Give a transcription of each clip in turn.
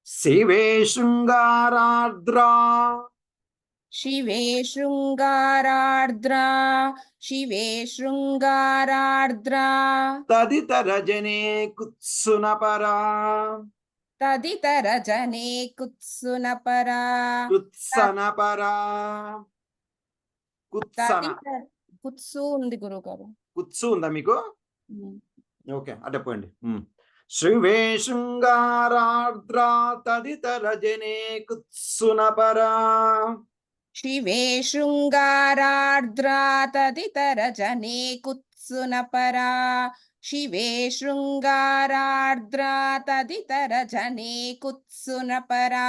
शिवे शृङ्गारार्द्रा शिवे शृङ्गारार्द्रा शिवे शृङ्गारार्द्रा तदितरजने कुत्सुनपरा तदितरजने कुत्सुनपरा कुत्सनपरा కుత్సన కుత్సు ఉంది గురుగారు. కుత్సు ఉందా మీకు? ఓకే అటే పోయండి. శివే శృంగారార్ద్రా తదితరజనే కుత్సునపరా शिवे शृङ्गारार्द्रा तदितरजने कुत्सुनपरा शिवे शृङ्गारार्द्रा तदितरजने कुत्सुनपरा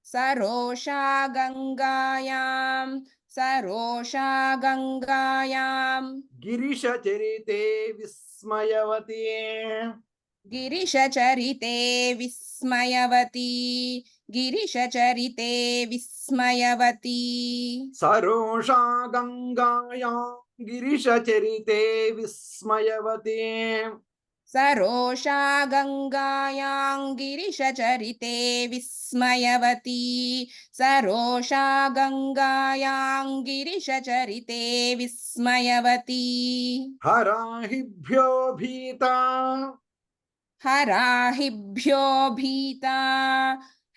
सरोषा गंगाया सरोषा गंगायां गिरिशचरिते विस्मयवती गिरिशचरिते विस्मयवती सरोषा गंगाया गिरिशचरिते विस्मयवती सरोषा गंगायां गिरिशचरिते विस्मयवती सरोषा गंगायां गिरिशचरिते विस्मयवती हराहिभ्यो भीता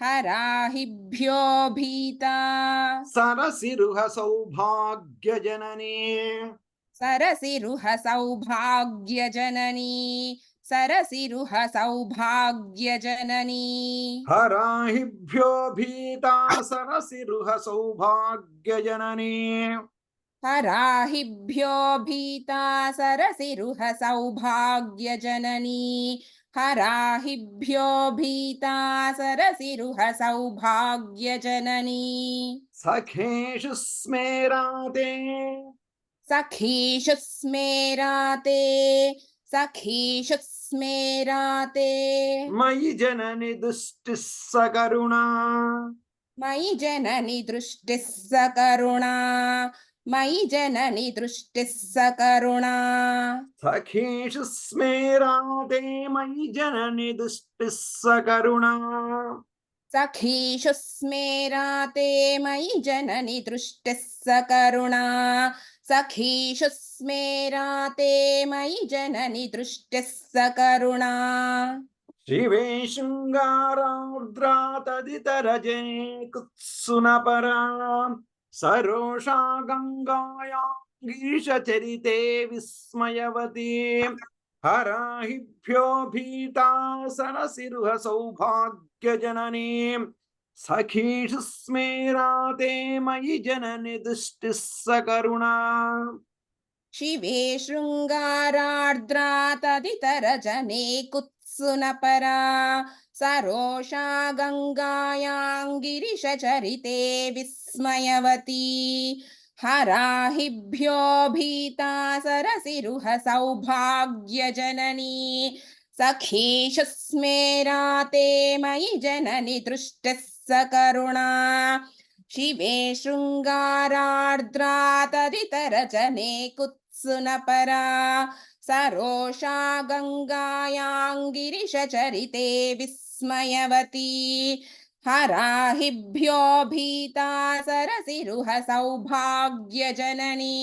हराहिभ्यो भीता सरसिरुह सौभाग्यजननी सरसिरुह सौभाग्यजननी हराहिभ्यो भीता सरसिरुह सौभाग्यजननी हराहिभ्यो भीता सरसिरुह सौभाग्यजननी हराहिभ्यो भीता सरसिरुह सौभाग्यजननी सखेषु स्मेराते सखीषु स्मेराते मयि जननि दुष्टिः सकरुणा मयि जननि दृष्टिः सकरुणा मयि जननि दृष्टिः सकरुणा सखेषु स्मेराते मयि जननि दुष्टिः सकरुणा सखीषु स्मेराते मयि जननि दृष्टिः सकरुणा सखीषु स्मेराते मयि जननि दृष्टिः सकरुणा शिवे शृङ्गारार्द्रा तदितरजने कुत्सुनपरा सरोषा गंगाया गिरिशचरिते विस्मयवती हराहिभ्यो भीता सरसिरुह सौभाग्यजननी सखीषु स्मेराते मयि जननि दुष्टिः सकरुणा शिवे शृङ्गारार्द्रा तदितरजने कुत्सुनपरा सरोषा गंगायां गिरिशचरिते विस्मयवती हराहिभ्यो भीता सरसिरुह सौभाग्यजननी सखीषु स्मेराते मयि जननि दृष्टिः सकरुणा शिवे शृङ्गारार्द्रा तदितरजने कुत्सुनपरा सरोषा गंगायां गिरिशचरिते विस्मयवती हराहिभ्यो भीता सरसिरुह सौभाग्यजननी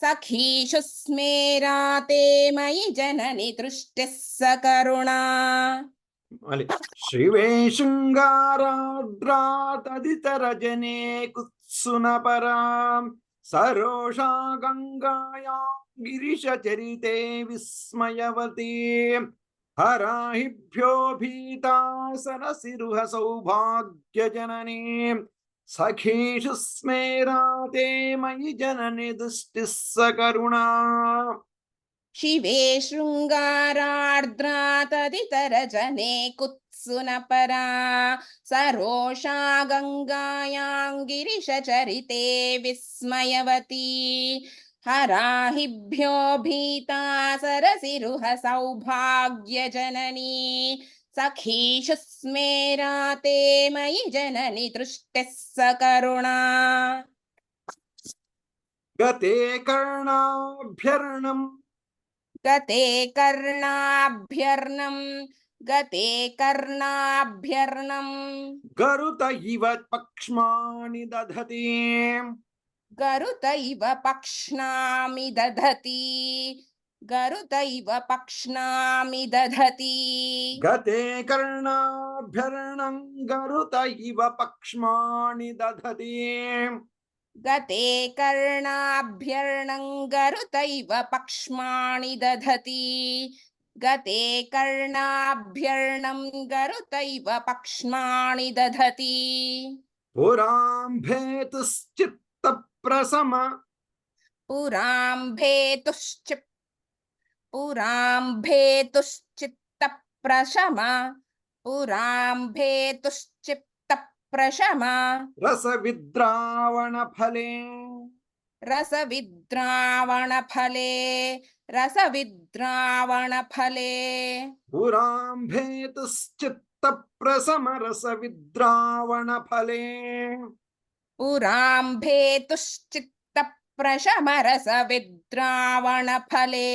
सखीषु स्मेराते मयि जननि दृष्टिः सकरुणा शिवे शृङ्गारार्द्रा तदितरजने कुत्सुनपरा सरोषा गंगाया गिरिशचरिते विस्मयवती हराहिभ्यो भीता सरसिरुह सौभाग्यजननी सखीषु स्मेराते मयि जननि दुष्टिः सकरुणा शिवे शृङ्गारार्द्रा तदितरजने कुत्सुनपरा सरोषा गंगायां गिरिशचरिते विस्मयवती हराहिभ्यो भीता सरसिरुह सौभाग्यजननी सखीषु स्मेराते मयि जननि दृष्टिः सकरुणा गते कर्णाभ्यर्णम् गते कर्णाभ्यर्णं गते कर्णाभ्यर्णं गरुत इव पक्ष्माणि दधति गरुत इव पक्ष्णामि दधति गरुत इव पक्ष्णामि दधति गते कर्णाभ्यर्णं गरुत इव पक्ष्माणि दधति गते कर्णाभ्यर्णं गरुत इव पक्ष्माणि दधति गते कर्णाभ्यर्णं गरुत इव पक्ष्माणि दधति पुराम्भेतुश्चित्तप्रसम पुराम्भेतुश्चित्तप्रशम पुराम्भेतुश्चित्तप्रशम रसविद्रावणफले रसविद्रावणफले रसविद्रावणफले पुराम्भेतुश्चित्तप्रसम रसविद्रावणफले पुराम्भेतुश्चित्तप्रशम रसविद्रावणफले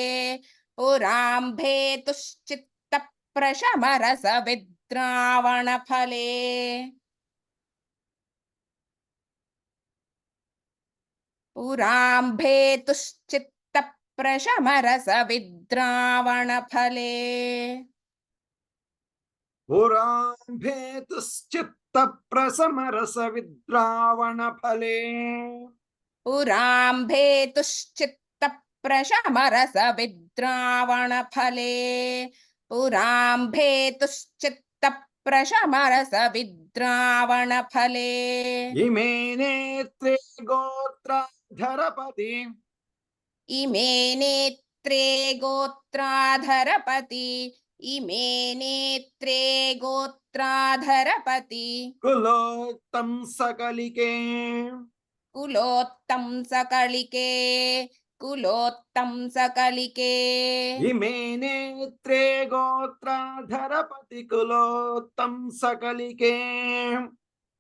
पुराम्भेतुश्चित्तप्रशम रसविद्रावणफले पुराम्भेतुश्चित्तप्रशम रसविद्रावणफले पुराम्भेतुश्चित्तप्रसम रसविद्रावणफले पुराम्भेतुश्चित्तप्रशम रसविद्रावणफले पुराम्भेतुश्चित्तप्रशम रसविद्रावणफले इमे नेत्रे गोत्राधरपति इमे नेत्रे गोत्राधरपति इमे नेत्रे गोत्राधरपति कुलोत्तं सकलिके कुलोत्तं सकलिके कुलोत्तं सकलिके इमे नेत्रे गोत्राधरपति कुलोत्तं सकलिके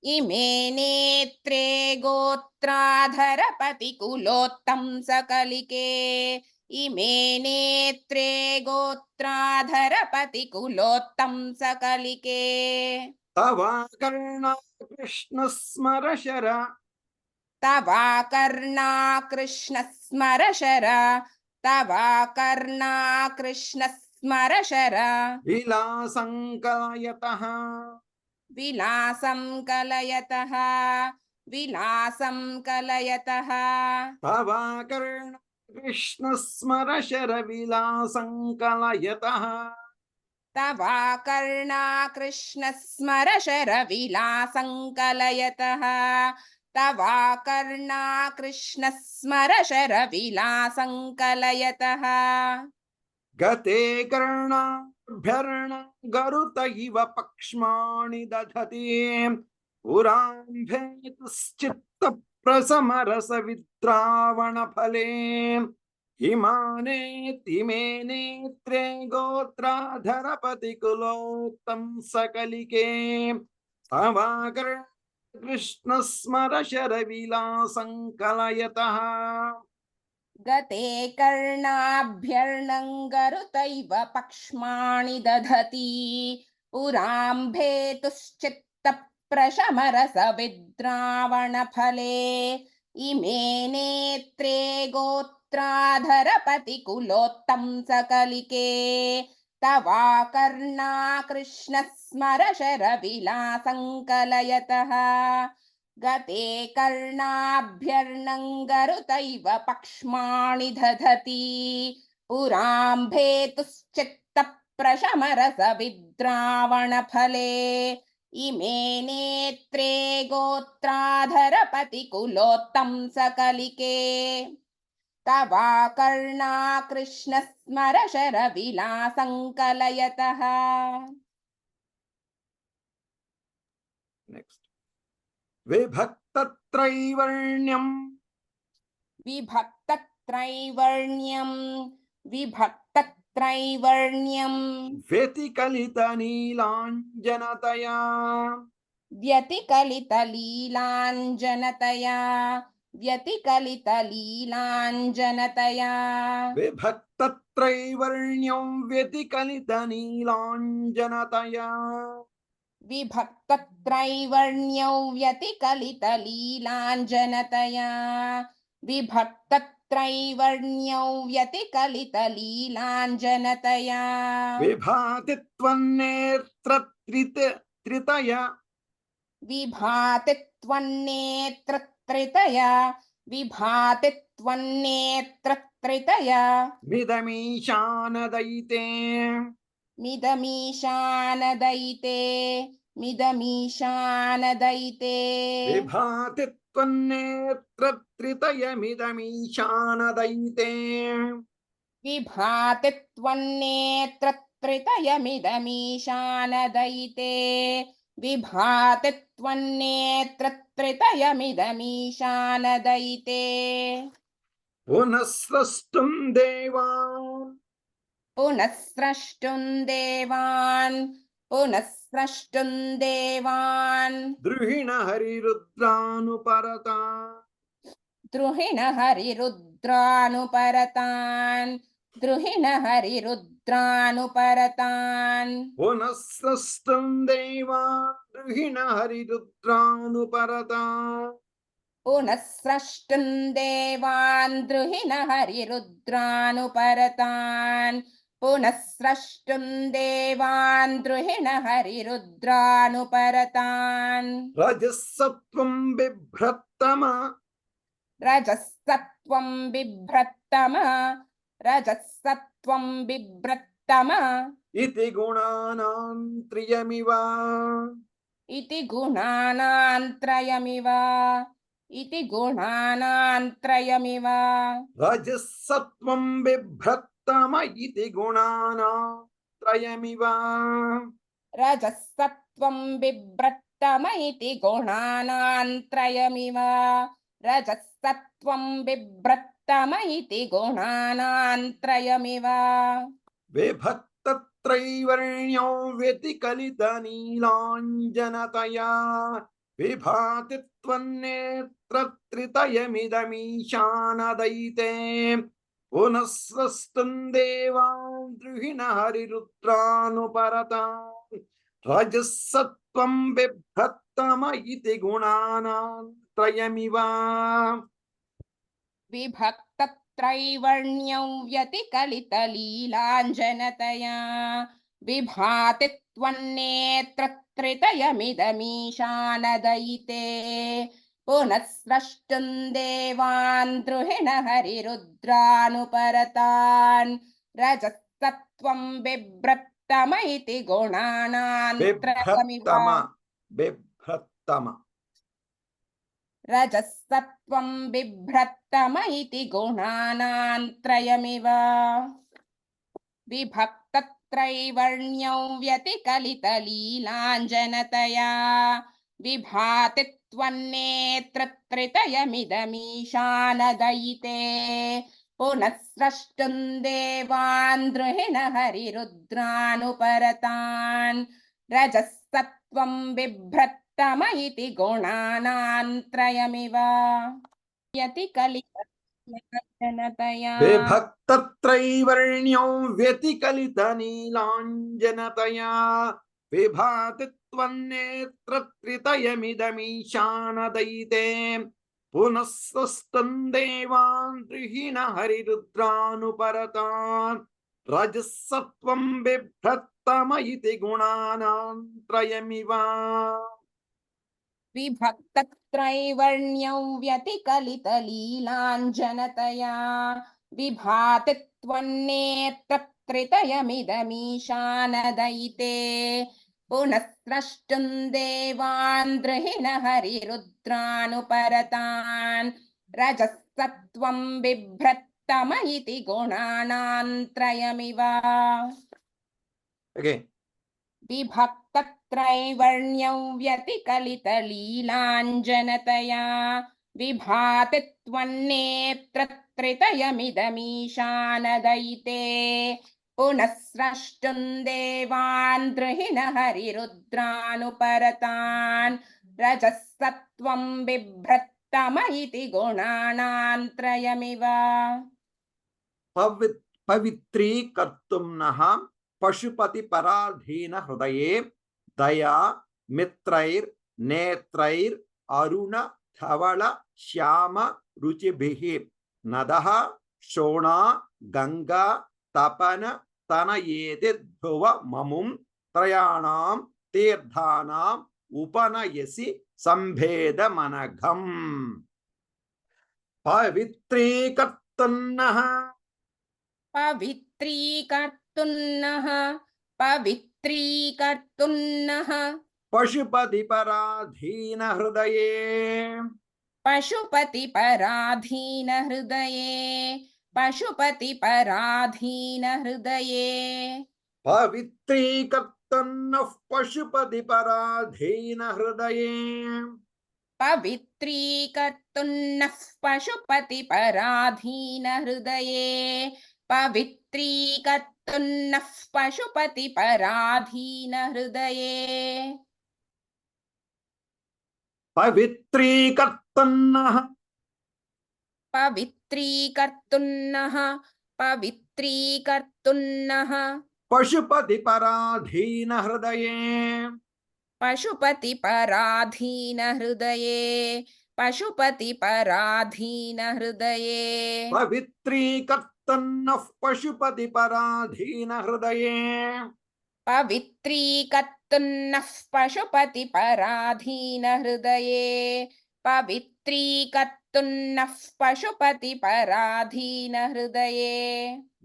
इमे नेत्रे गोत्राधरपति कुलोत्तं सकलिके इमे नेत्रे गोत्राधरपति कुलोत्तं सकलिके तवा कर्णा कृष्णस्मरशर तवा कर्णा कृष्णस्मरशर तवा कर्णा कृष्णस्मरशर विलासङ्कलयतः विलासं कलयतः विलासं कलयतः तवा कर्णा कृष्णस्मरशर विलासङ्कलयतः तवा कर्णा कृष्णस्मरशर विलासं कलयतः तवा कर्णा कृष्णस्मरशर विलासं कलयतः गते कर्णाभ्यर्ण गरुत इव पक्ष्माणि दधति पुराम्भेतुश्चित्तप्रसम रसविद्रावणफले इमे नेत्रे गोत्राधरपति कुलोत्तं सकलिके तवाकर कृष्णस्मरशर विलासङ्कलयतः गते कर्णाभ्यर्णं गरुतैव पक्ष्माणि दधति पुराम्भेतुश्चित्तप्रशमरसविद्रावणफले इमे नेत्रे गोत्राधरपति कुलोत्तं सकलिके तवा कर्णा कृष्णस्मरशर विलासङ्कलयतः गते कर्णाभ्यर्णं गरुतैव पक्ष्माणि दधति पुराम्भेतुश्चित्तप्रशमरसविद्रावणफले इमे नेत्रे गोत्राधरपति कुलोत्तं सकलिके तवा कर्णा कृष्णस्मरशर विलासङ्कलयतः नेक्स्ट विभक्तत्रैवर्ण्यम् विभक्तत्रैवर्ण्यं विभक्तत्रैवर्ण्यं व्यतिकलितनीलाञ्जनतया व्यतिकलितलीलाञ्जनतया व्यतिकलितलीलाञ्जनतया विभक्तत्रैवर्ण्यं व्यतिकलितनीलाञ्जनतया विभक्तत्रैवर्ण्यौ व्यतिकलितलीलाञ्जनतया विभक्तत्रैवर्ण्यौ व्यतिकलितलीलाञ्जनतया विभाति त्वन्नेत्रत्रितया विभाति त्वन्नेत्रत्रितया विभाति त्वन्नेत्रत्रितया मिदमीशानदयिते मिदमीशानदयिते मिदमीशानदयिते विभाति त्वन्नेत्रत्रितयमिदमीशानदयिते विभाति त्वन्नेत्रत्रितयमिदमीशानदयिते विभाति त्वन्नेत्रत्रितयमिदमीशानदयिते पुनः स्रष्टुं देवान् पुनः स्रष्टुं देवान् पुनः स्रष्टुं देवान् द्रुहिण हरिरुद्रानुपरता द्रुहिण हरिरुद्रानुपरतान् द्रुहिण हरिरुद्रानुपरतान् पुनः स्रष्टुं देवान् द्रुहिण हरिरुद्रानुपरता पुनः स्रष्टुं देवान् द्रुहिण हरिरुद्रानुपरतान् पुनः स्रष्टुं देवान् द्रुहिण हरिरुद्रानुपरतान् रजसत्वं बिभ्रत्तम रजसत्वं बिभ्रत्तम रजसत्वं बिभ्रत्तम इति गुणानां त्रियमिव इति गुणानान्त्रयमिव इति गुणानान्त्रयमिव रजसत्वं बिभ्रत्तम इति गुणानां त्रयमिव रजसत्वं बिभ्रत्तम इति गुणानान्त्रयमिव रजसत्वं बिभ्रत्तम इति गुणानान्त्रयमिव विभक्तत्रैवर्ण्यो व्यतिकलितनीलाञ्जनतया विभाति त्वन्नेत्रत्रितयमिदमीशानदयिते पुनः स्रष्टुं देवान् द्रुहिण हरिरुद्रानुपरतान् रजसत्वं बिभ्रत्तम इति गुणानां त्रयमिव विभक्तत्रैवर्ण्यौ व्यतिकलितलीलाञ्जनतया विभाति त्वन्नेत्रत्रितयमिदमीशानदयिते पुनः स्रष्टुं देवान् द्रुहिण हरिरुद्रानुपरतान् रजसत्वं बिभ्रत्तम इति गुणानान्त्रयमिव बिभ्रत्तम रजसत्वं बिभ्रत्तम इति गुणानान्त्रयमिव विभक्तत्रैवर्ण्यौ व्यतिकलितलीलाञ्जनतया विभाति त्वन्नेत्रत्रितयमिदमीशानदयिते पुनः स्रष्टुं देवान् द्रुहिण हरिरुद्रानुपरतान् रजसत्वं बिभ्रत्तम इति गुणानान्त्रयमिव व्यतिकलितलीलाञ्जनतया विभक्तत्रैवर्ण्यो व्यतिकलितनीलाञ्जनतया विभाति त्वन्नेत्रत्रितयमिदमीशानदयिते पुनः स्रष्टुं देवान् द्रुहिण हरिरुद्रानुपरतान् रजसत्वं बिभ्रत्तम इति गुणानां त्रयमिव विभक्तत्रैवर्ण्यौ व्यतिकलितलीलाञ्जनतया विभाति त्वन्नेत्रत्रितयमिदमीशानदयिते पुनः स्रष्टुं देवान् द्रुहिण हरिरुद्रानुपरतान् रजसत्वं बिभ्रत्तम इति गुणानान्त्रयमिव Again. विभक्तत्रैवर्ण्यौ व्यतिकलितलीलाञ्जनतया विभाति त्वन्नेत्रत्रितयमिदमीशानदयिते पुनः स्रष्टुं देवान् द्रुहिण हरिरुद्रानुपरतान् रजसत्वं बिभ्रत्तम बिभ्रत्तम इति गुणानान्त्रयमिव पवित्रीकर्तुं नः पशुपति पराधीन हृदये दया मित्रैर्नेत्रैर् अरुण धवल श्याम रुचिभिः नदः शोणा गंगा तपन तनयेति ध्रुव ममुं त्रयाणां तीर्थानाम् उपनयसि संभेदमनघम् पवित्रीकर्तुन्नः पवित्रीकर्तुन्नः पवित्रीकर्तुन्नः पशुपति पराधीन हृदये पशुपति पराधीन हृदये पशुपति पराधीन हृदये पवित्रीकर्तुन्नः पशुपति पराधीन हृदये पवित्रीकर्तुन्नः पशुपति पराधीन हृदये पवित्रीकर्तुन्नः पशुपति पराधीन हृदये पवित्रीकर्तुन्नः पवित्रीकर्तुन्नः पवित्रीकर्तुन्नः पशुपति पराधीन हृदये पशुपति पराधीन हृदये पशुपति पराधीन हृदये पवित्रीकर्तुन्नः पशुपति पराधीन हृदये पवित्रीकर्तुन्नः पशुपति पराधीन हृदये पवित्रीकर्तुन्नः पशुपति पराधीन हृदये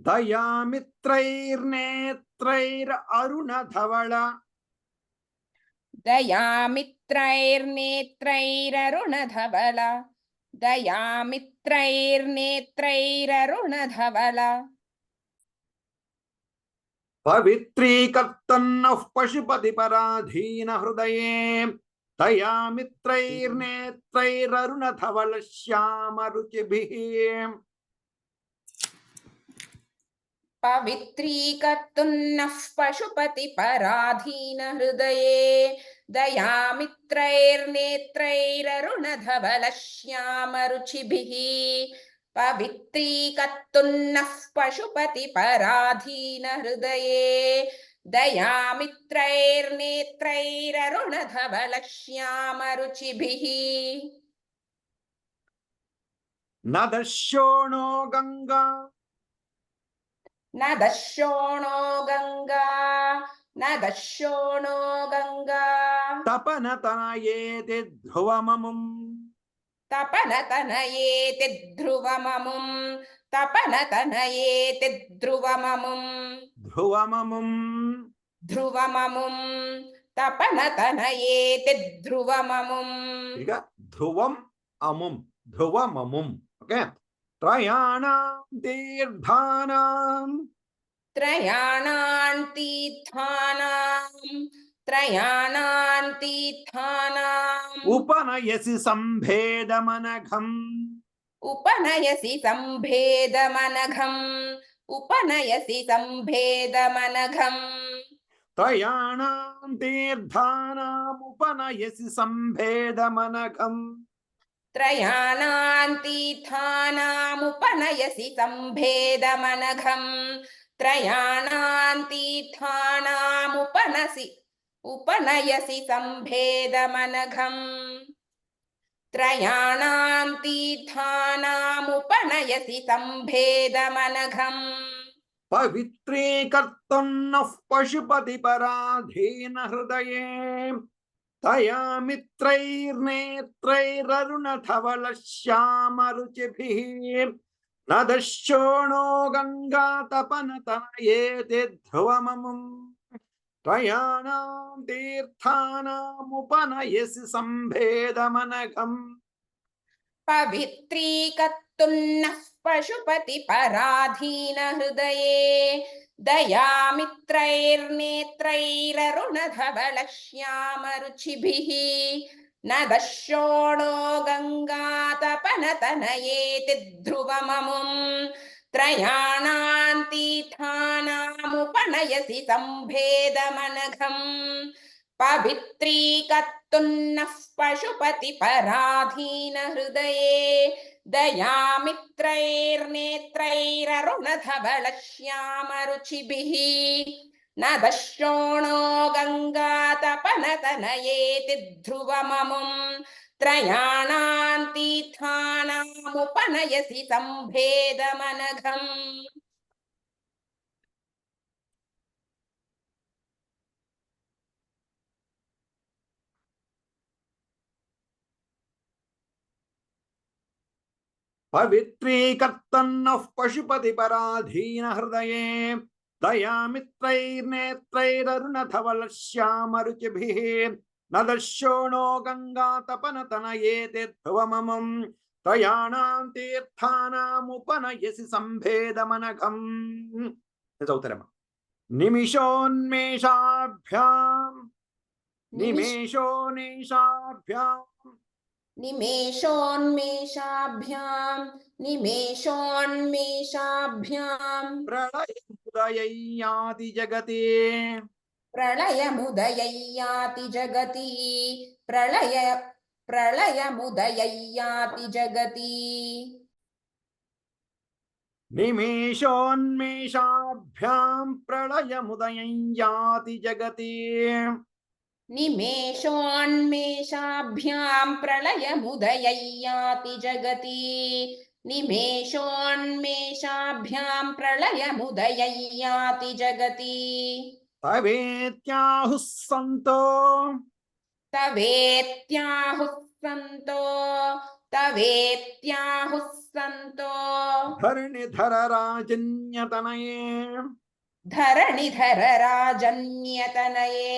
दयामित्रैर्नेत्रैर् अरुण धवल दयामित्रैर्नेत्रैररुणधवल दयामित्रैर्नेत्रैररुणधवल पवित्रीकर्तुन्नः पशुपति पराधीन हृदये दयामित्रैर्नेत्रैररुण धवल श्याम रुचिभिः पवित्रीकर्तुन्नः पशुपति पराधीन हृदये दयामित्रैर्नेत्रैररुणधवल श्याम रुचिभिः पवित्रीकर्तुन्नः पशुपति पराधीन हृदये दयामित्रैर्नेत्रैररुणधवल श्याम रुचिभिः न दस्योणो गंगा न दस्योणो गंगा न दस्योणो गंगा तपन तनयेति ध्रुवममुं तपनतनयेति ध्रुवममुं तपनतनयेति ध्रुवममुं ध्रुवममुं ध्रुवममुं तपनतनयेति ध्रुवममुं ఇక ధ్రువం అముం ధ్రువమముం ఓకే త్రయాణాం తీర్థానాం त्रयाणां तीर्थानाम् ఉపనయసి సంభేదమనఘం उपनयसि सम्भेदमनघम् उपनयसि सम्भेदमनघम् త్రయాణాం తీర్థానాం ఉపనయసి సంభేదమనఘం त्रयाणां तीर्थानामुपनयसि सम्भेदमनघम् त्रयाणां तीर्थानामुपनसि उपनयसि सम्भेदमनघम् त्रयाणां तीर्थानामुपनयसि सम्भेदमनघम् पवित्रीकर्तुन्नः पशुपति पराधीन हृदये दयामित्रैर्नेत्रैररुण धवल श्याम रुचिभिः न दस्योणो गंगा तपन तनयेति ध्रुवममुं त्रयाणां तीर्थानामुपनयसि संभेदमनघम् पवित्रीकर्तुन्नः पशुपति पराधीन हृदये दयामित्रैर्नेत्रैररुणधवल श्याम रुचिभिः न दस्योणो गंगा तपनतनयेति ध्रुवममुं त्रयाणां तीर्थानामुपनयसि सम्भेदमनघम् पवित्रीकर्तुन्नः तुन्नः पशुपति पराधीन हृदये दयामित्रैर्नेत्रैररुणधवलश्यामरुचिभिः न दश्योणो गङ्गातपनतनयेति ध्रुवममुम् त्रयाणान्तीर्थानामुपनयसि सम्भेदमनघम् पवित्रीकर्तन्नः पशुपति पराधीन हृदये दयामित्रैर्नेत्रैररुणधवलश्यामरुचिभिः न दर्शोणो गङ्गातपनतनयेति ध्रुवममुम् त्रयाणां तीर्थानामुपनयसि सम्भेदमनघम् चौतरम् निमिषोन्मेषाभ्याम् निमेषोन्मेषाभ्याम् निमेषोन्मेषाभ्याम् प्रलयोदययाति जगति प्रलयमुदययाति जगति प्रलयमुदययाति जगति निमेषोन्मेषाभ्यां प्रलयमुदययाति जगति निमेषोन्मेषाभ्यां प्रलयमुदययाति जगति निमेषोन्मेषाभ्यां प्रलयमुदययाति जगति तवेत्याहुः सन्तो तवेत्याहुः सन्तो धरणिधरराजन्यतनये धरणिधर राजन्यतनये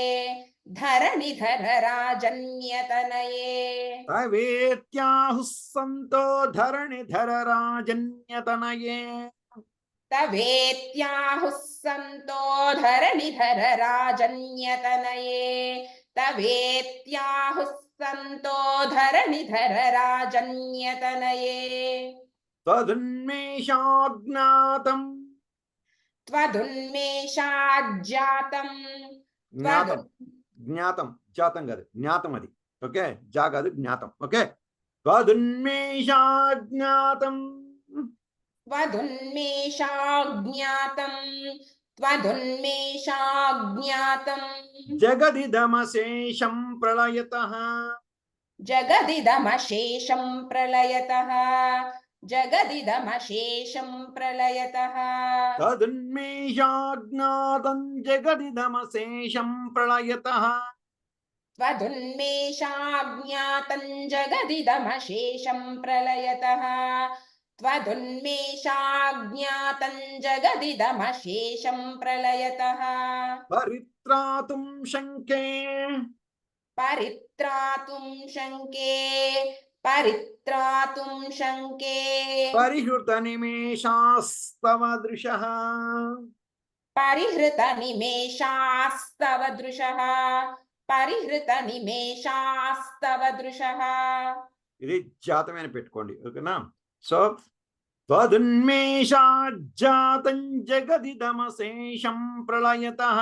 तवेत्याहुः सन्तो धरणिधरराजन्यतनये तवेत्याहुः सन्तो धरणिधर राजन्यतनये तवेत्याहुः सन्तो धरणिधर राजन्यतनये त्वदुन्मेषाज्ञातम् त्वदुन्मेषाज्जातं ज्ञातं ज्ञातं जातं काదు ज्ञातं అది ఓకే జా కాదు జ్ఞాతం ఓకే त्वदुन्मेषाज्ञातं त्वदुन्मेषाज्ञातं जगदिदमशेषं प्रलयतः जगदिदमशेषं प्रलयतः जगदिदमशेषं प्रलयतः तदुन्मेषाज्ञातं जगदिदमशेषं प्रलयतः त्वदुन्मेषाज्ञातं जगदिदमशेषं प्रलयतः त्वदुन्मेषाज्ञातं जगदिदमशेषं प्रलयतः परित्रातुं शङ्के परित्रातुं शङ्के परिहृतनिमेषास्तव दृशः परिहृतनिमेषास्तव दृशः परिहृतनिमेषास्तव दृशः ఇది జాతమైన పెట్టుకోండి ఓకేనా సో त्वदुन्मेषाज्जातं जगदिदमशेषं प्रलयतः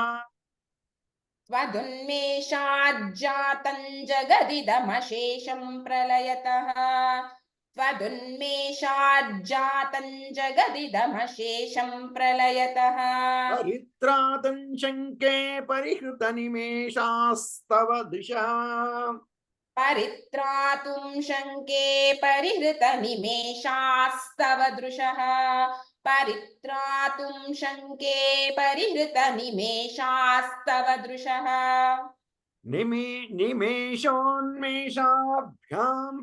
त्वदुन्मेषाज्जातं जगदिदमशेषं प्रलयतः त्वदुन्मेषाज्जातं जगदिदमशेषं प्रलयतः परित्रातं शङ्के परिहृतनिमेषास्तव दृशः परित्रातुं शङ्के परिहृतनिमेषास्तव दृशः परित्रातुं शङ्के परिहृतनिमेषास्तव दृशः निमेषोन्मेषाभ्यां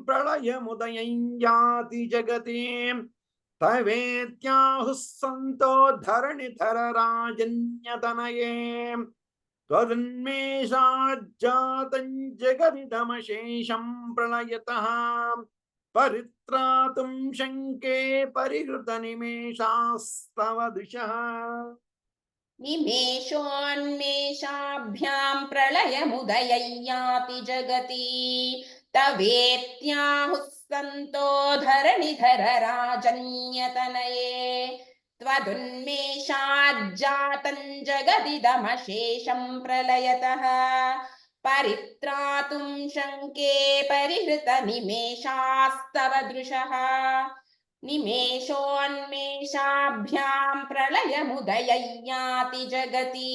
प्रलयमुदयं याति जगति तवेत्याहुः सन्तो धरणिधरराजन्यतनये त्वदुन्मेषाज्जातं जगदिदमशेषं प्रलयतः परित्रातुं शङ्के परिहृतनिमेषास्तव दृशः निमेषोन्मेषाभ्यां प्रलयमुदययाति जगति तवेत्याहुः सन्तो धरणिधर राजन्यतनये त्वदुन्मेषाज्जातं जगदिदमशेषं प्रलयतः परित्रातुं शङ्के परिहृतनिमेषास्तव दृशः निमेषोऽन्मेषाभ्यां प्रलयमुदयय्याति जगति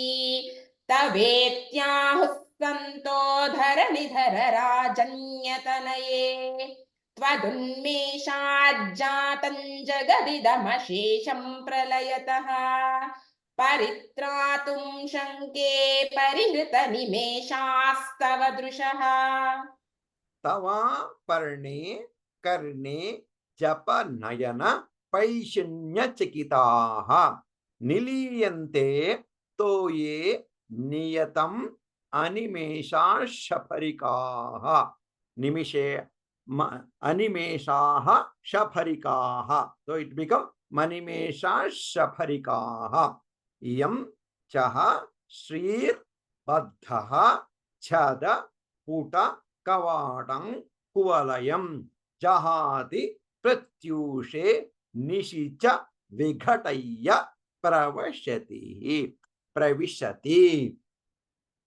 तवेत्याहुः सन्तो धरणिधरराजन्यतनये त्वदुन्मेषाज्जातं जगदिदमशेषं प्रलयतः परित्रातुं शङ्के परिहृतनिमेषास्तव दृशः तवा पर्णे कर्णे जप नयन पैशुन्यचकिताः निलीयन्ते तोये नियतम् अनिमेषाः निमिषे अनिमेषाः शफरिकाः so it become मनिमेषाः शफरिकाः इयं चः श्रीर् बद्धः छद पुट कवाटं कुवलयं जहाति प्रत्यूषे निशिच विघटय्य प्रविशति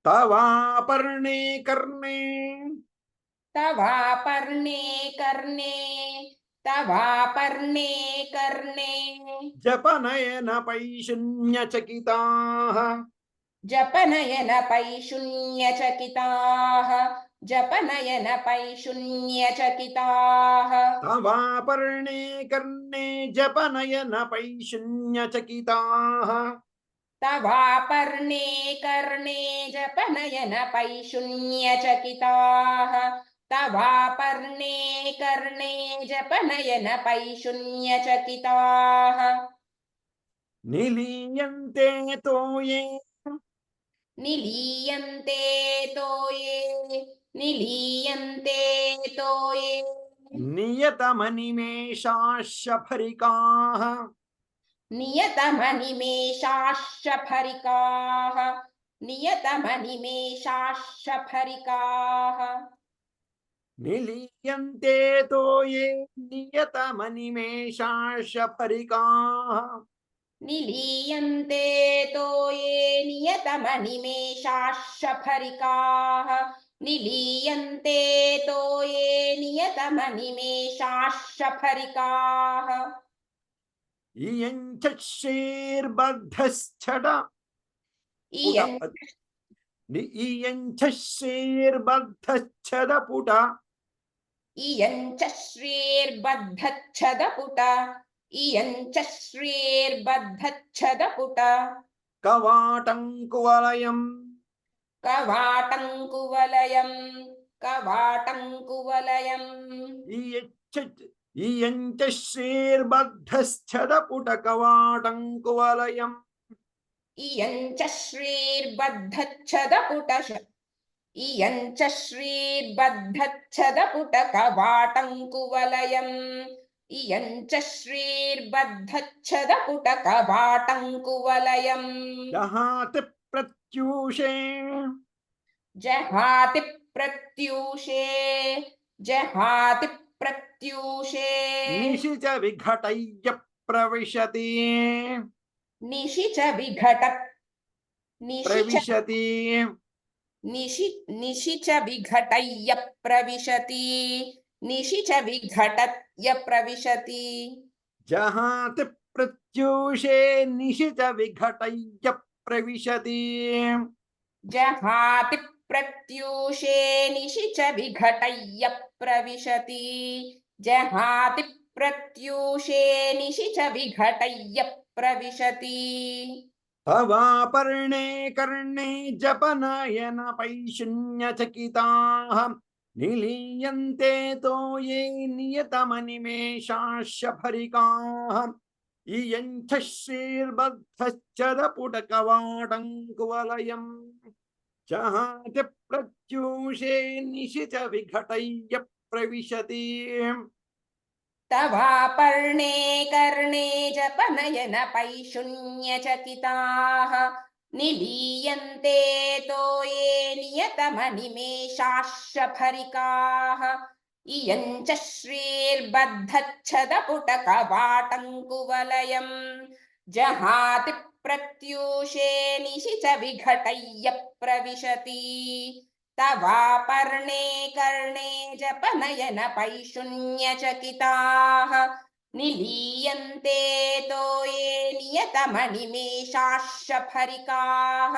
तवापर्णे कर्णे तवापर्णे कर्णे तवापर्णे कर्णे जपनयन पैशून्यचकिताः जपनयन पैशून्यचकिताः जपनयन पैशून्यचकिताः तवापर्णे कर्णे जपनयन पैशून्यचकिताः तवापर्णे कर्णे जपनयन पैशून्यचकिताः तवापर्णे कर्णे जपनयन पैशून्यचकिताः निलीयन्ते तोये निलीयन्ते तोये निलीयन्ते तोये नियतमनिमेषाः शफरिकाः नियतमनिमेषाः शफरिकाः नियतमनिमेषाः शफरिकाः निलीयन्ते तोये नियतमनिमेषाः शफरिकाः निलीयन्ते तोये नियतमनिमेषाः शफरिकाः निलीयन्ते तोये नियतमनिमेषाः शफरिकाः इयञ्च श्रीर्बद्धश्चड इयञ्च श्रीर्बद्धश्चदपुट इयञ्च श्रीर्बद्धच्छदपुट इयञ्च श्रीर्बद्धच्छदपुट कवाटं कुवलयम् कवाटं कुवलयं कवाटं कुवलयम् इयञ्च श्रीर्बद्धश्चदपुट कवाटं कुवलयम् इयञ्च श्रीर्बद्धच्छदपुट इयञ्च श्रीर्बद्धच्छदपुट कवाटं कुवलयम् इयञ्च श्रीर्बद्धच्छदपुट कवाटं कुवलयम् जहाति प्रत्यूषे जहाति प्रत्यूषे जहाति प्रत्यूषे निशिच विघटय्य प्रविशति निशिच विघट प्रविशति निशिच विघटय्य प्रविशति निशिच विघटय प्रविशति जहाति प्रत्यूषे निशिच विघटय्य प्रविशति जहाति प्रत्यूषे निशिच विघटय्य प्रविशति जहाति प्रत्यूषे निशिच विघटय्य प्रविशति तवापर्णे कर्णे जपनयन पैशून्यचकिताः निलीयन्ते तोये नियतमनिमेषाः शफरिकाः इयञ्च श्रीर्बद्धश्चदपुटकवाटं कुवलयम् जहाति प्रत्यूषे निशिच विघटय्य प्रविशति तवापर्णे कर्णे जपनयन पैशून्यचकिताः निलीयन्ते तोये नियतमनिमेषाः शफरिकाः इयञ्च श्रीर्बद्धच्छदपुटकवाटं कुवलयम् जहाति प्रत्यूषे निशिच विघटय्य प्रविशति तवापर्णे कर्णे जपनयन पैशून्यचकिताः निलीयन्ते तोये नियतमणिमेषाश्रफरिकाः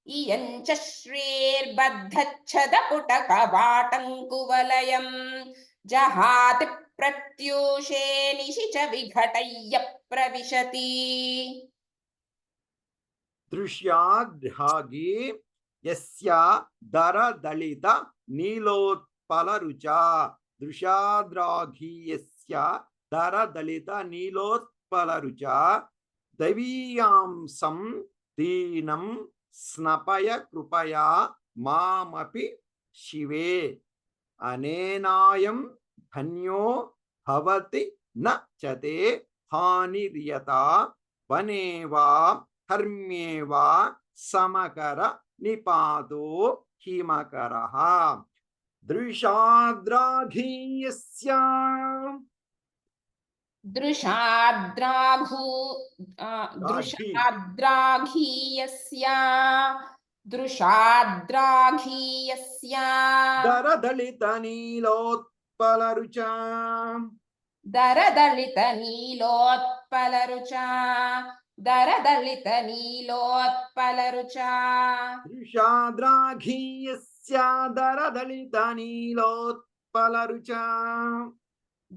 इयं च श्रीर्बद्धच्छदपुटकवाटङ्कुवलयम् जहाति प्रत्यूषे निशिच विघटय्य प्रविशति दृश्याद्भागे यस्या दरदलित नीलोत्पलरुचा दृश्याद्राघी यस्या दरदलित नीलोत्पलरुचा दैवीयांसं दीनं स्नपय कृपया मामपि शिवे अनेनायं धन्यो भवति न च ते हानिर्यता वने वा हर्म्ये वा समकर निपातो हिमकरः दृशाद्राघीयस्य दृशाद्राघीयस्य दरदलित नीलोत्पलरुचा दरदलितनीलोत्पलरुचा दरदलितनीलोत्पलरुचा दृशाद्राघीयस्य दरदलित नीलोत्पलरुचा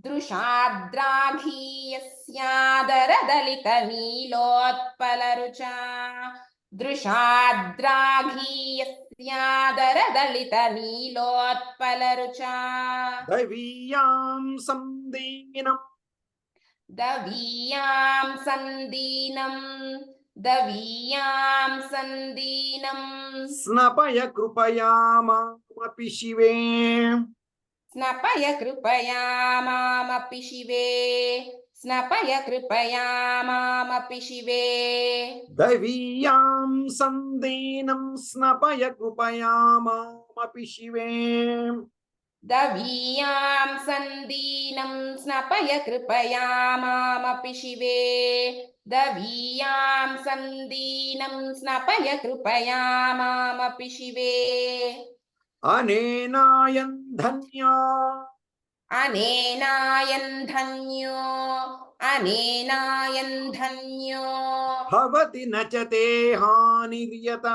दृशाद्राघीयस्यादरदलितनीलोत्पलरुचा दृशाद्राघीयस्यादरदलितनीलोत्पलरुचा दैवीयां संदीनं दवीयां सन्दीनं स्नपय कृपया मामपि शिवे स्नपय कृपया मामपि शिवे स्नपय कृपया मामपि शिवे दैवीयां संदीनं स्नपय कृपया मामपि शिवे दवीयां सन्दीनं स्नपय कृपया मामपि शिवे दवीयां सन्दीनं स्नपय कृपया मामपि शिवे अनेनायं धन्यो अनेनायं धन्यो भवति न च ते हानिर्यता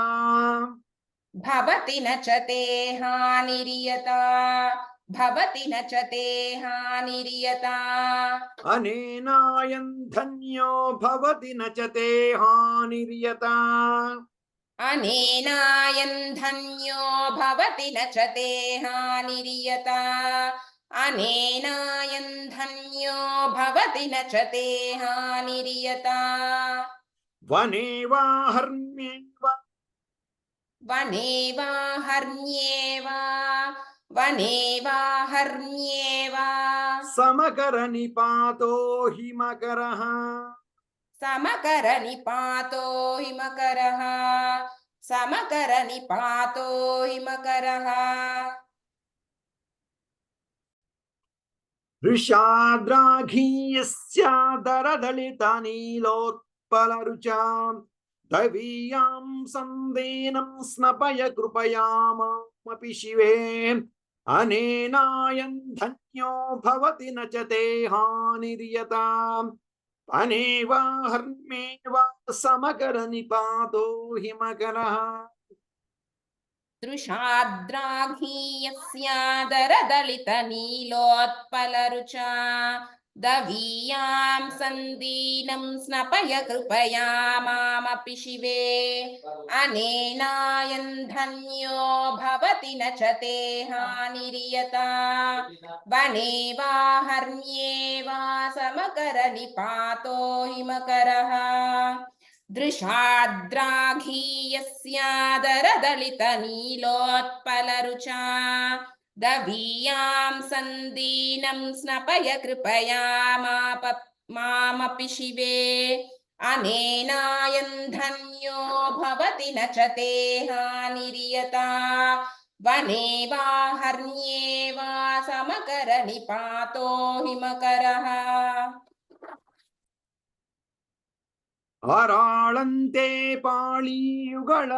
भवति न च ते हानिर्यता भवति न च ते हानिर्यता अनेनायं धन्यो भवति न च ते हानिर्यता अनेनायं धन्यो भवति न च ते हानिर्यता अनेनायं धन्यो भवति न च ते हानिर्यता वने वा हर्म्ये वा वने वा हर्म्ये वा समकर निपातो हिमकरः समकर निपातो हिमकरः समकर निपातो हिमकरः वृषाद्राघीयस्य दरदलित नीलोत्पलरुचां दवीयां संदीनं स्नपय कृपया मामपि शिवे अनेनायं धन्यो भवति न च ते हानिर्यता वने वा हर्म्ये वा समकर निपातो हिमकरः दृशाद्राघीयस्यादरदलितनीलोत्पलरुचा दवीयां सन्दीनं स्नपय कृपया मामपि शिवे अनेनायं धन्यो भवति न च ते हानिर्यता वने वा हर्म्ये वा समकर निपातो हिमकरः दृशाद्राघीयस्यादरदलितनीलोत्पलरुचा दवीयां सन्दीनं स्नपय कृपया मामपि शिवे अनेनायं धन्यो भवति न च ते हानिर्यता वने वा हर्म्ये वा समकर निपातो हिमकरः अराळन्ते पाळीयुगळ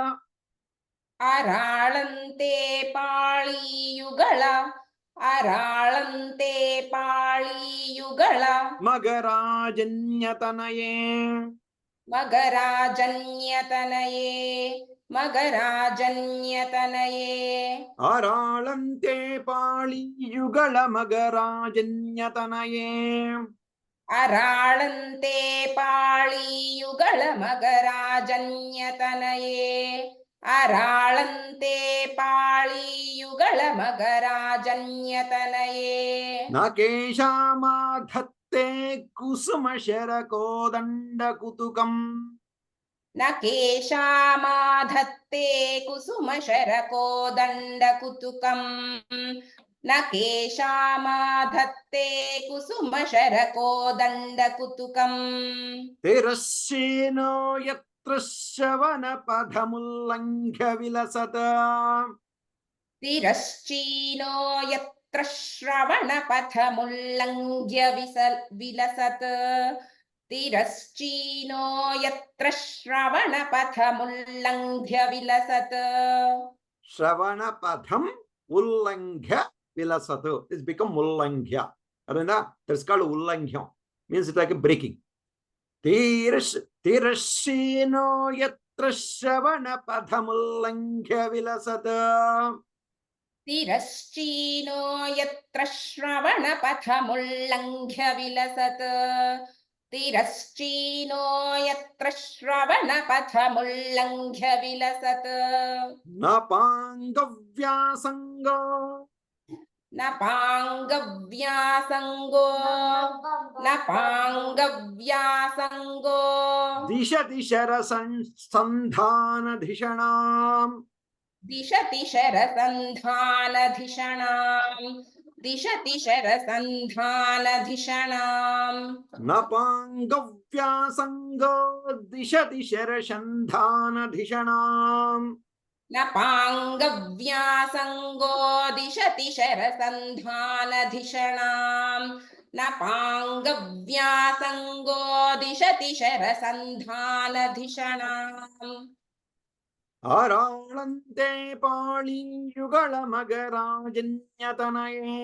अराळन्ते पाळीयुगळ अराळन्ते पाळीयुगळ मगराजन्यतनये मगराजन्यतनये मगराजन्यतनये आराळन्ते पाळीयुगळ मगराजन्यतनये अराळन्ते पाळीयुगळ मगराजन्यतनये अराळन्ते पाळीयुगळ मगराजन्यतनये न केशामाधत्ते कुसुमशरकोदण्डकुतुकम् न केशामाधत्ते कुसुमशरकोदण्डकुतुकम् न केशामाधत्ते कुसुमशरकोदण्डकुतुकम् तिरश्चीनो यत्र श्रवणपथमुल्लङ्घ्य विलसत् तिरश्चीनो यत्र श्रवणपथमुल्लङ्घ्य विलसत् तिरश्चीनो यत्र श्रवणपथमुल्लङ्घ्य विलसत् श्रवणपथम् उल्लङ्घ्य विलसतु. It's become उल्लङ्घ्य. That's called उल्लङ्घ्यं. Means it's like a breaking. तिरश्चीनो यत्र श्रवणपथमुल्लङ्घ्य विलसत् तिरश्चीनो यत्र श्रवणपथमुल्लङ्घ्य विलसत् तिरश्चीनो यत्र श्रवणपथमुल्लङ्घ्य विलसत् नपाङ्गव्यासङ्गो नपाङ्गव्यासङ्गो नपाङ्गव्यासङ्गो दिशति शरसन्धानधिषणाम् दिशति शरसन्धानधिषणाम् दिशति शरसन्धानधिषणाम् नपाङ्गव्यासङ्गो दिशति शरसन्धानधिषणाम् नपाङ्गव्यासङ्गो दिशति शरसन्धानधिषणाम् नपाङ्गव्यासङ्गो दिशति शरसन्धानधिषणाम् आराळन्ते पाळीयुगळमगराजन्यतनये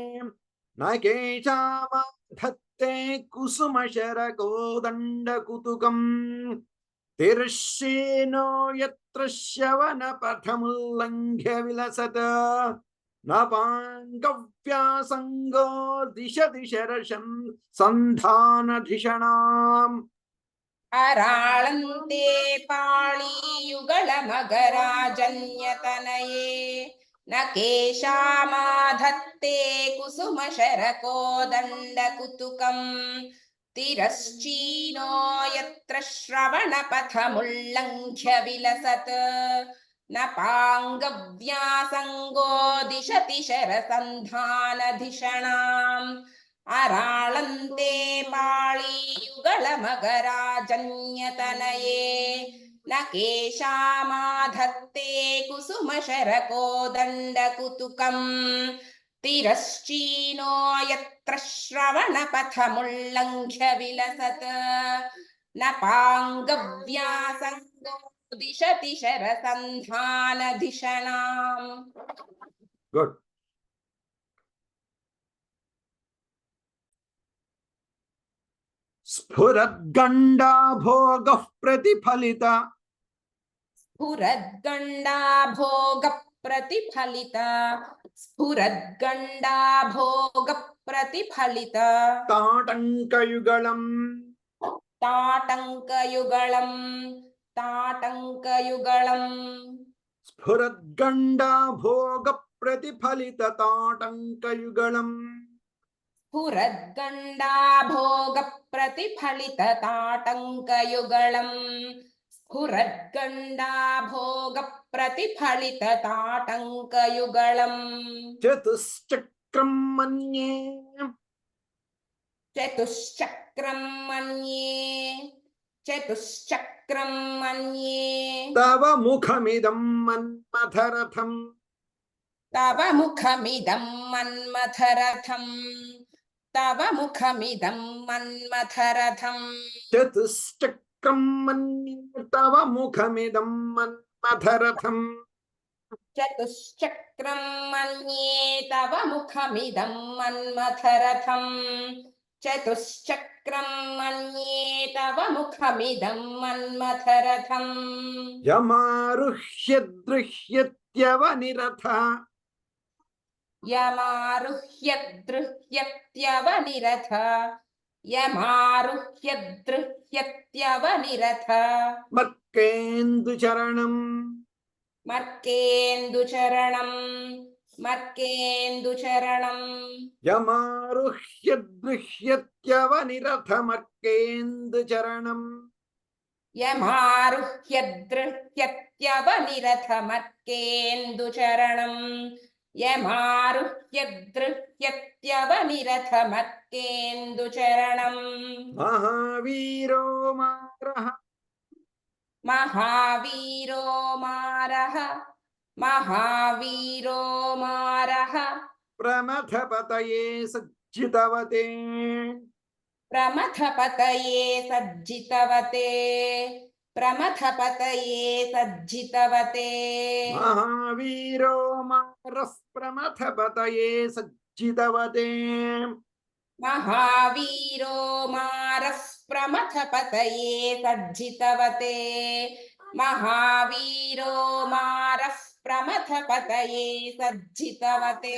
न केशामाधत्ते कुसुमशरकोदण्डकुतुकम् तिरश्चीनो यत्र श्रवणपथमुल्लङ्घ्य विलसत् नपाङ्गव्यासङ्गो दिशति शरसन्धानधिषणाम् अराळन्ते पाळीयुगळ मगराजन्यतनये न केशामाधत्ते कुसुमशरकोदण्डकुतुकम् तिरश्चीनो यत्र श्रवणपथमुल्लङ्घ्य विलसत् नपाङ्गव्यासङ्गो दिशति शरसन्धानधिषणाम् अराळन्ते पाळीयुगळ मगराजन्यतनये न केशामाधत्ते कुसुमशरकोदण्डकुतुकम् तिरश्चीनो यत्र श्रवणपथमुल्लङ्घ्य विलसत् नपाङ्गव्यासङ्गो दिशति शरसन्धानधिषणाम्. Good. स्फुरद्गण्डा भोगः प्रतिफलित स्फुरद्गण्डा भोगप्रतिफलित स्फुरद्गण्डा भोगप्रतिफलित ताटङ्कयुगलम् ताटङ्कयुगलम् ताटङ्कयुगलम् स्फुरद्गण्डा भोगप्रतिफलित ताटङ्कयुगलम् स्फुरद्गण्डा भोगप्रतिफलित ताटङ्कयुगलम् स्फुरद्गण्डा भोगप्रतिफलित ताटङ्कयुगलम् चतुश्चक्रं मन्ये चतुश्चक्रं मन्ये चतुश्चक्रं मन्ये तव मुखमिदं मन्मथरथम् तव मुखमिदं मन्मथरथम् तव मुखमिदं मन्मथरथम् चतुश्चक्रं मन्ये तव मुखमिदं मन्मथरथम् चतुश्चक्रं मन्ये तव मुखमिदं मन्मथरथम् चतुश्चक्रं मन्ये तव मुखमिदं मन्मथरथम् यमारुह्य दृह्यत्यवनिरथ यमारुह्य दृह्यत्यवनिरथ यमारुह्य दृह्यत्यवनिरथ मर्केन्दुचरणम् मर्केन्दुचरणं मर्केन्दुचरणं यमारुह्य दृह्यत्यवनिरथ मर्केन्दुचरणम् यमारुह्य दृह्यत्यवनिरथ मर्केन्दुचरणं यमारुह्य दृह्यत्यवनिरथ मर्केन्दुचरणं महावीरो मारः महावीरो मारः महावीरो मारः प्रमथपतये सज्जितवते प्रमथपतये सज्जितवते प्रमथपतये सज्जितवते महावीरो मारः प्रमथपतये सज्जितवते महावीरो मारः प्रमथपतये सज्जितवते महावीरो मारः प्रमथपतये सज्जितवते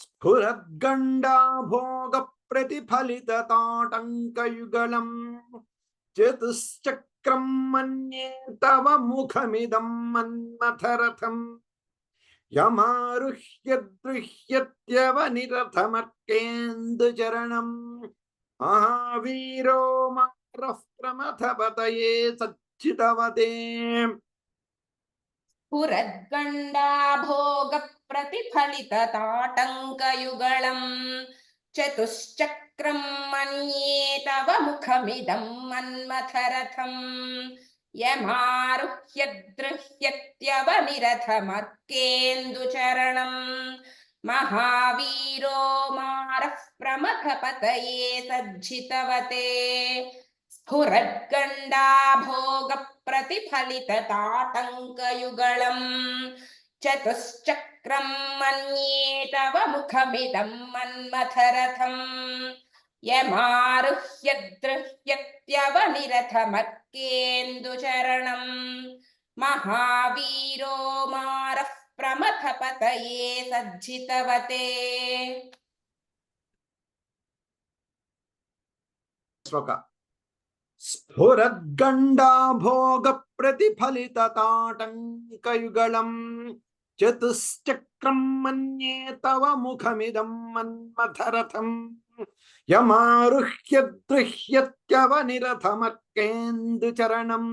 स्फुरद्गण्डाभोगप्रतिफलितताटङ्कयुगलम् चतुश्चक्रं मन्ये तव मुखमिदं मन्मथरथम् यमारुह्य दृह्यत्यवनिरथमर्केन्दुचरणम् महावीरो मारः प्रमथपतये सज्जितवते स्फुरद्गण्डाभोगप्रतिफलितताटङ्कयुगलम् चतुश्चक्रं मन्ये तव मुखमिदं मन्मथरथम् यमारुह्य दृह्यत्यवनिरथमर्केन्दुचरणम् महावीरो मारः प्रमथपतये सज्जितवते स्फुरद्गण्डाभोगप्रतिफलितताटङ्कयुगलम् चतुश्चक्रं मन्ये तव मुखमिदं मन्मथरथम् यमारुह्य दृह्यत्यवनिरथमर्केन्दुचरणम् महावीरो मारः प्रमथपतये सज्जितवते श्लोक स्फुरद्गण्डाभोगप्रतिफलितताटङ्कयुगलम् चतुश्चक्रं मन्ये तव मुखमिदं मन्मथरथम् यमारुह्य दृह्यत्यवनिरथमर्केन्दुचरणम्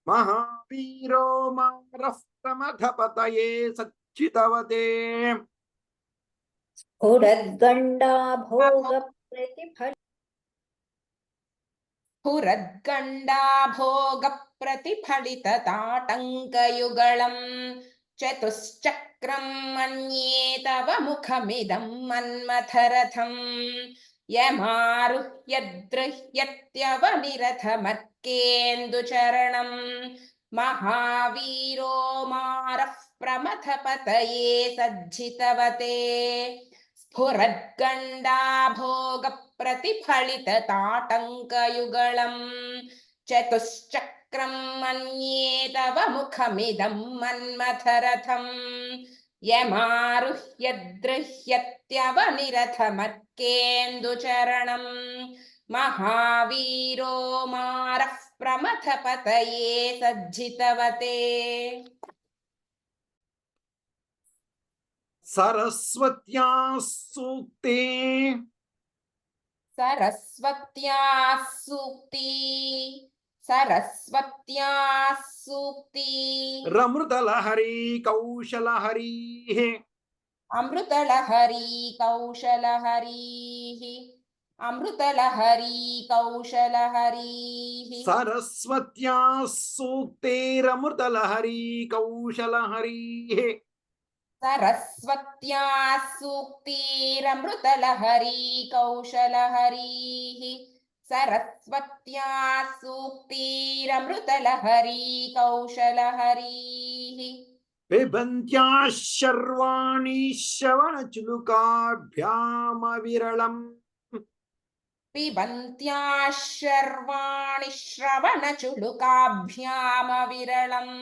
महावीरो मारः प्रमथपतये सज्जितवते स्फुरद्गण्डाभोगप्रतिफलितताटङ्कयुगलम् चतुश्चक्रं मन्ये तव मुखमिदं मन्मथरथम् यमारुह्य दृह्यत्यवनिरथमर्केन्दुचरणम् महावीरो मारः प्रमथपतये सज्जितवते स्फुरद्गण्डाभोगप्रतिफलितताटङ्कयुगलम् चतुश्चक्रं मन्ये तव मुखमिदं मन्मथरथम् यमारुह्य दृह्यत्यवनिरथमर्केन्दुचरणम् महावीरो मारः प्रमथपतये सज्जितवते सरस्वत्याः सूक्ते सरस्वत्याः सूक्ति सरस्वत्याः सूक्ति रमृतलहरी कौशलहरीः अमृतलहरी कौशलहरीः अमृतलहरी कौशलहरीः सरस्वत्याः सूक्तेरमृतलहरी कौशलहरीः सरस्वत्याः सूक्तिरमृतलहरी कौशलहरीः सरस्वत्याः सूक्तिरमृतलहरी कौशलहरीः पिबन्त्याः शर्वाणि श्रवणचुलुकाभ्यामविरलम् पिबन्त्याः शर्वाणि श्रवणचुलुकाभ्यामविरलम्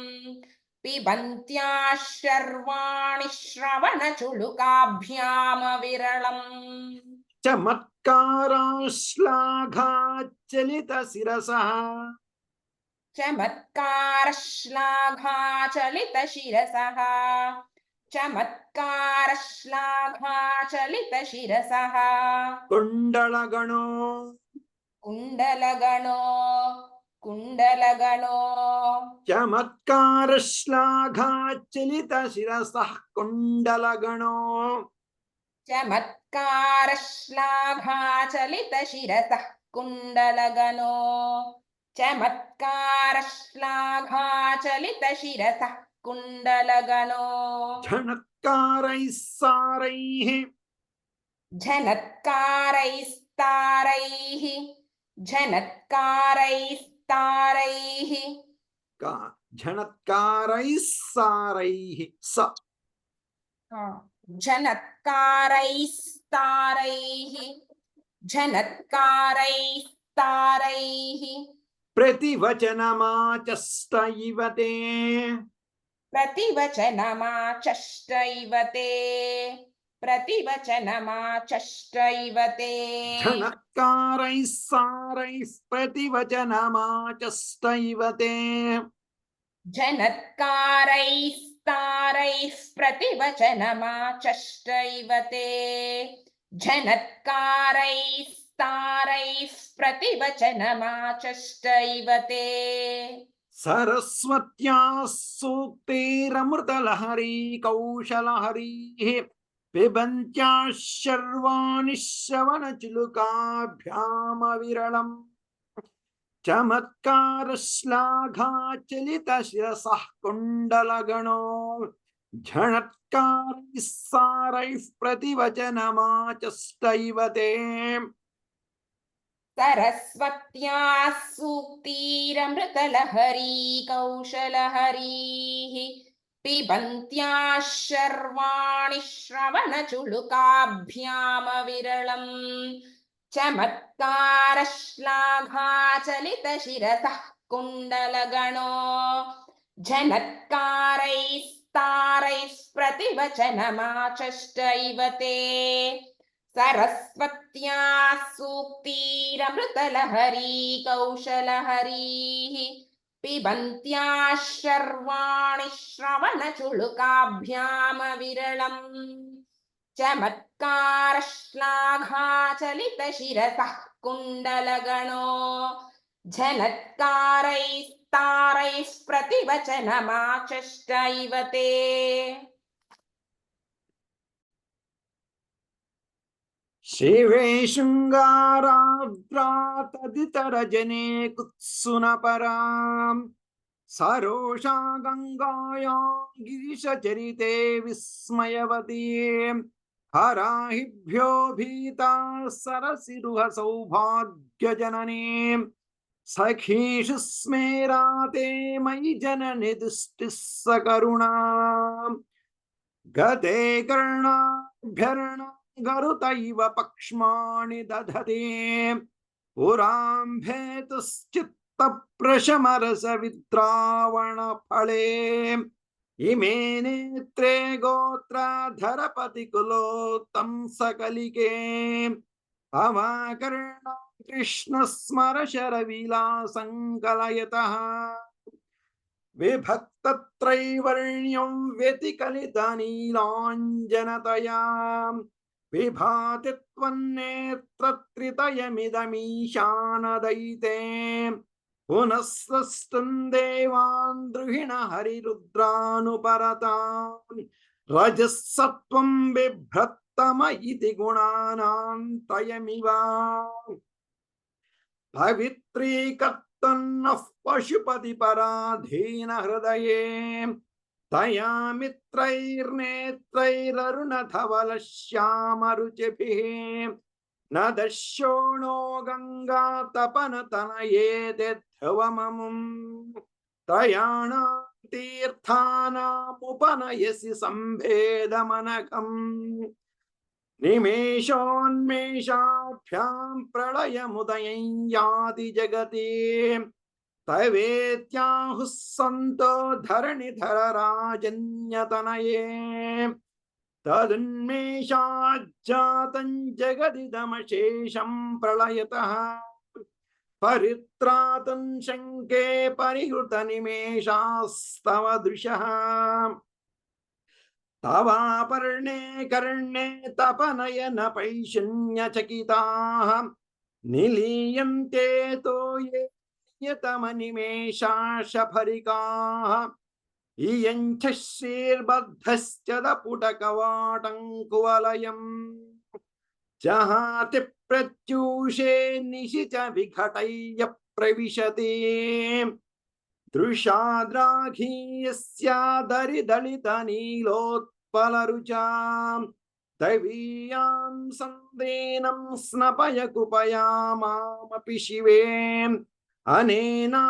पिबन्त्याः शर्वाणि श्रवणचुलुकाभ्यामविरलम् चमत्काराश्लाघाचलितशिरसः चमत्कारश्लाघाचलितशिरसः चमत्कारश्लाघाचलितशिरसः कुण्डलगणो कुण्डलगणो कुण्डलगणो चमत्कारश्लाघाचलितशिरसः कुण्डलगणो चमत्कारश्लाघाचलितशिरसः कुण्डलगणो चमत्कारश्लाघाचलितशिरसः कुण्डलगणो झणत्कारैः सारैः झनत्कारैस्तारैः झनत्कारैस्तारैः झणत्कारैः सारैः स झनत्कारैस्तारैः झनत्कारैस्तारैः प्रतिवचनमाचष्ट इव ते प्रतिवचनमाचष्ट इव ते प्रतिवचनमाचष्ट इव ते झणत्कारैः सारैः प्रतिवचनमाचष्ट इव ते झनत्कारैस्तारैः प्रतिवचनमाचष्ट इव ते झनत्कारैस्तारैः प्रतिवचनमाचष्ट इव ते सरस्वत्याः सूक्तिरमृतलहरी कौशलहरीः पिबन्त्याः शर्वाणि श्रवणचुलुकाभ्यामविरलम् चमत्कारश्लाघाचलितशिरसः कुण्डलगणो झणत्कारैः सारैः प्रतिवचनमाचष्ट इव ते सरस्वत्याः सूक्तिरमृतलहरी कौशलहरीः पिबन्त्याः शर्वाणि श्रवणचुलुकाभ्यामविरलम् चमत्कारश्लाघाचलितशिरसः कुण्डलगणो झनत्कारैस्तारैः प्रतिवचनमाचष्ट इव ते सरस्वत्याः सूक्तिरमृतलहरी कौशलहरीः पिबन्त्याः शर्वाणि श्रवणचुलुकाभ्यामविरलम् चमत्कारश्लाघाचलितशिरसः कुण्डलगणो झनत्कारैस्तारैः प्रतिवचनमाचष्ट इव ते शिवे शृङ्गाराद्रातदितरजने कुत्सुनपराम् सरोषा गङ्गायां गिरिशचरिते विस्मयवती हराहिभ्यो भीता सरसिरुह सौभाग्यजननी सखीषु स्मेराते मयि जननि दुष्टिः सकरुणा गते कर्णाभ्यर्णा गरुतैव पक्ष्माणि दधते पुराम्भेतुश्चित्तप्रशमरसविद्रावणफले इमे नेत्रे गोत्राधरपतिकुलोत्तं सकलिके अवाकर्णा कृष्णस्मरशरविलासङ्कलयतः विभक्तत्रैवर्ण्यं व्यतिकलितनीलाञ्जनतया विभाति त्वन्नेत्रत्रितयमिदमीशानदयिते पुनस्रष्टुं देवान् द्रुहिण हरिरुद्रानुपरतान् रजःसत्त्वं बिभ्रत्तम इति गुणानां त्रयमिव पवित्रीकर्तन्नः पशुपति पराधीन हृदये तया मित्रैर्नेत्रैररुणधवलश्यामरुचिभिः न दस्योणो गङ्गा तपनतनये ते ध्रुवममुम् त्रयाणां తీర్థానాముపనయసి సంభేదమనకం నిమేషోన్మేషాభ్యాం ప్రళయముదయం యాతి జగతి తవేత్యాహుః సంతో ధరణిధరరాజన్యతనయే తదున్మేషాజ్జాతం జగదిదమశేషం ప్రళయతః పరిత్రాతుం శంకే పరిహృత నిమేషాస్తవ దృశః తవాపర్ణే కర్ణే తపనయన పైశూన్యచకితాః నిలీయంతే తోయే యతమనిమేషాశఫరికాః ఇయంచ శ్రీర్బద్ధశ్చదపుటకవాటం కువలయం జహాతి ప్రత్యూషే నిశిచ విఘటయ్య ప్రవిశతి దృశాద్రాఘీయస్యాదరిదళిత నీలోత్పలరుచాం దైవీయాం సందేనం స్నపయ కుపయామామపి శివే అనేనా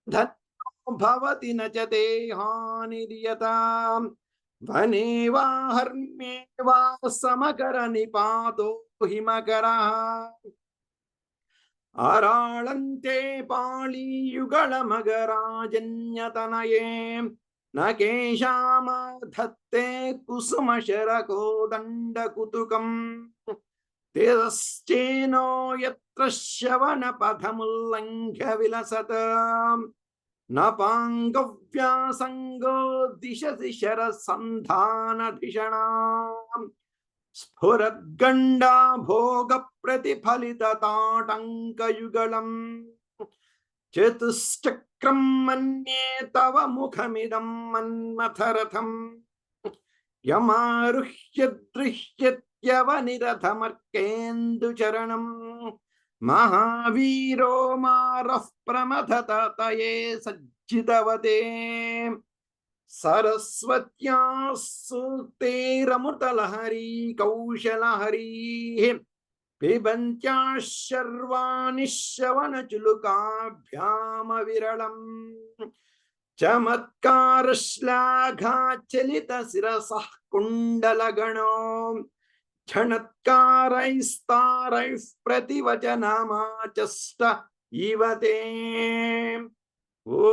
ధన్యో భవతి న చ తే హానిర్యతాం వనే వా హర్మ్యే వా సమకర నిపాతో హిమకరః ఆరాళంతే పాళీయుగళమగరాజన్యతనయే న కేశామధత్తే కుసుమశరకోదండకుతుకం తేజశ్చేనో యత్ర శ్రవణపథముల్లంఘ్య విలసత న పాంగవ్యాసంగో దిశసి శరసంధానధిషణాం స్ఫురద్గండా భోగ ప్రతిఫలిత తాటంకయుగళం చతుశ్చక్రం మన్యే తవ ముఖమిదం మన్మథరథం యమారుహ్య దృశ్యత్యవనిరథమర్కేందుచరణం మహావీరో మారః ప్రమథత తయే సజ్జితవతే సరస్వత్యా సూక్తైరమృతలహరీ కౌశలహరీ పిబంత్యా శర్వాణి శ్రవణచులుకాభ్యామ విరళం చమత్కారశ్లాఘాచలిత శిరసః కుండలగణో ఝణత్కారైస్తారైః ప్రతివచనమాచష్ట ఇవ తే ఓ